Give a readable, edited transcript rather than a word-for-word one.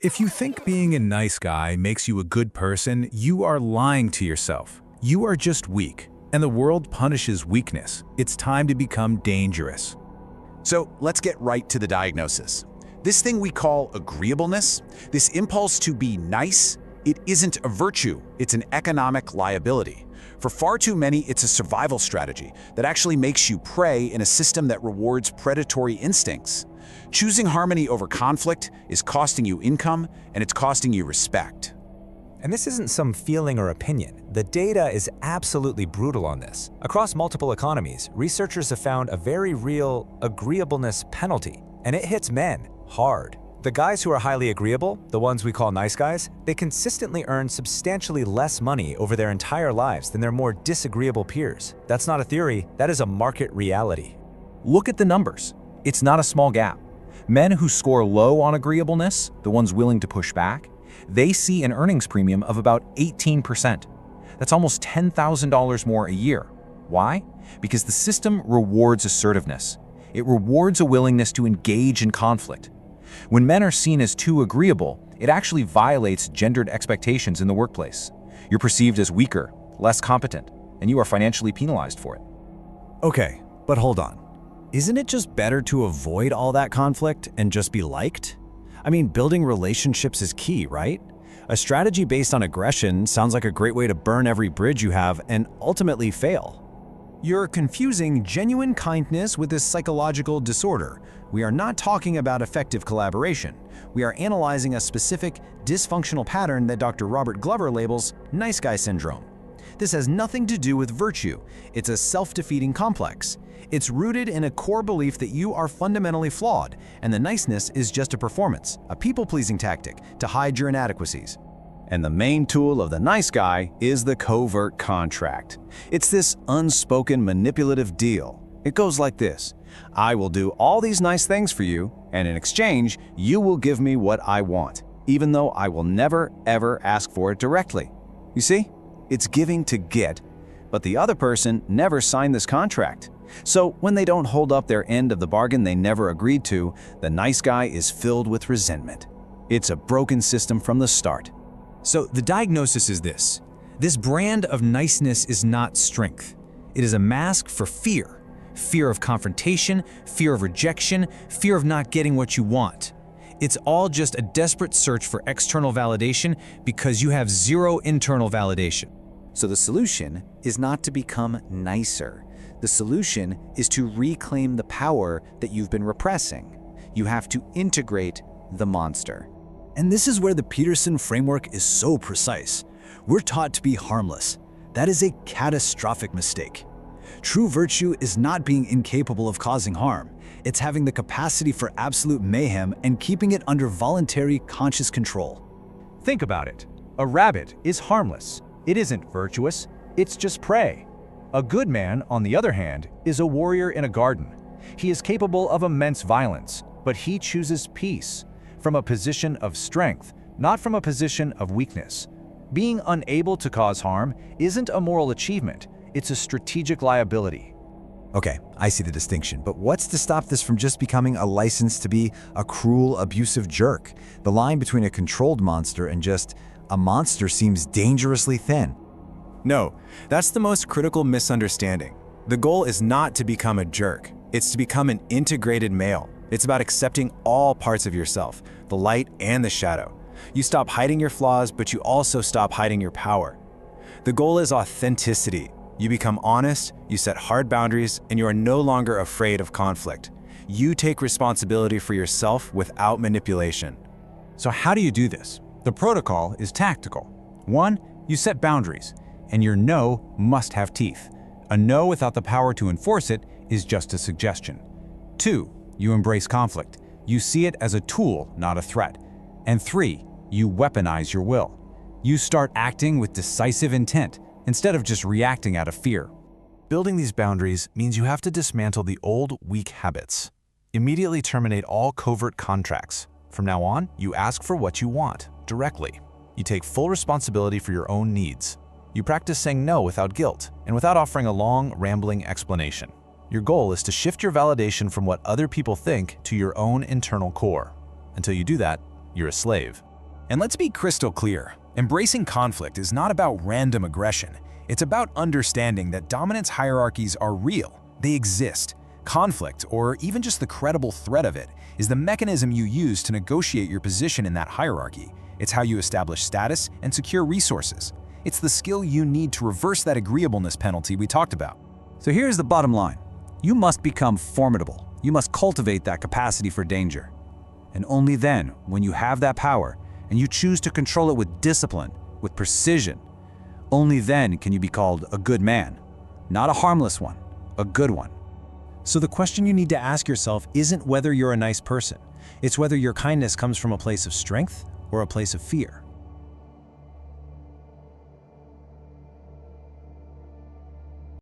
If you think being a nice guy makes you a good person, you are lying to yourself. You are just weak, and the world punishes weakness. It's time to become dangerous. So let's get right to the diagnosis. This thing we call agreeableness, this impulse to be nice, it isn't a virtue, it's an economic liability. For far too many, it's a survival strategy that actually makes you prey in a system that rewards predatory instincts. Choosing harmony over conflict is costing you income, and it's costing you respect. And this isn't some feeling or opinion. The data is absolutely brutal on this. Across multiple economies, researchers have found a very real agreeableness penalty, and it hits men hard. The guys who are highly agreeable, the ones we call nice guys, they consistently earn substantially less money over their entire lives than their more disagreeable peers. That's not a theory, that is a market reality. Look at the numbers. It's not a small gap. Men who score low on agreeableness, the ones willing to push back, they see an earnings premium of about 18%. That's almost $10,000 more a year. Why? Because the system rewards assertiveness. It rewards a willingness to engage in conflict. When men are seen as too agreeable, it actually violates gendered expectations in the workplace. You're perceived as weaker, less competent, and you are financially penalized for it. Okay, but hold on. Isn't it just better to avoid all that conflict and just be liked? I mean, building relationships is key, right? A strategy based on aggression sounds like a great way to burn every bridge you have and ultimately fail. You're confusing genuine kindness with this psychological disorder. We are not talking about effective collaboration. We are analyzing a specific dysfunctional pattern that Dr. Robert Glover labels nice guy syndrome. This has nothing to do with virtue. It's a self-defeating complex. It's rooted in a core belief that you are fundamentally flawed, and the niceness is just a performance, a people-pleasing tactic to hide your inadequacies. And the main tool of the nice guy is the covert contract. It's this unspoken manipulative deal. It goes like this: I will do all these nice things for you, and in exchange, you will give me what I want, even though I will never, ever ask for it directly. You see? It's giving to get, but the other person never signed this contract. So when they don't hold up their end of the bargain they never agreed to, the nice guy is filled with resentment. It's a broken system from the start. So the diagnosis is this. This brand of niceness is not strength. It is a mask for fear. Fear of confrontation, fear of rejection, fear of not getting what you want. It's all just a desperate search for external validation because you have zero internal validation. So the solution is not to become nicer. The solution is to reclaim the power that you've been repressing. You have to integrate the monster. And this is where the Peterson framework is so precise. We're taught to be harmless. That is a catastrophic mistake. True virtue is not being incapable of causing harm. It's having the capacity for absolute mayhem and keeping it under voluntary, conscious control. Think about it. A rabbit is harmless. It isn't virtuous. It's just prey. A good man, on the other hand, is a warrior in a garden. He is capable of immense violence, but he chooses peace from a position of strength, not from a position of weakness. Being unable to cause harm isn't a moral achievement. It's a strategic liability. Okay, I see the distinction, but what's to stop this from just becoming a license to be a cruel, abusive jerk? The line between a controlled monster and just a monster seems dangerously thin. No, that's the most critical misunderstanding. The goal is not to become a jerk. It's to become an integrated male. It's about accepting all parts of yourself, the light and the shadow. You stop hiding your flaws, but you also stop hiding your power. The goal is authenticity. You become honest, you set hard boundaries, and you are no longer afraid of conflict. You take responsibility for yourself without manipulation. So how do you do this? The protocol is tactical. 1, you set boundaries, and your no must have teeth. A no without the power to enforce it is just a suggestion. 2, you embrace conflict. You see it as a tool, not a threat. And 3, you weaponize your will. You start acting with decisive intent instead of just reacting out of fear. Building these boundaries means you have to dismantle the old, weak habits. Immediately terminate all covert contracts. From now on, you ask for what you want, directly. You take full responsibility for your own needs. You practice saying no without guilt and without offering a long, rambling explanation. Your goal is to shift your validation from what other people think to your own internal core. Until you do that, you're a slave. And let's be crystal clear. Embracing conflict is not about random aggression. It's about understanding that dominance hierarchies are real. They exist. Conflict, or even just the credible threat of it, is the mechanism you use to negotiate your position in that hierarchy. It's how you establish status and secure resources. It's the skill you need to reverse that agreeableness penalty we talked about. So here's the bottom line. You must become formidable. You must cultivate that capacity for danger. And only then, when you have that power, and you choose to control it with discipline, with precision, only then can you be called a good man. Not a harmless one, a good one. So the question you need to ask yourself isn't whether you're a nice person. It's whether your kindness comes from a place of strength or a place of fear.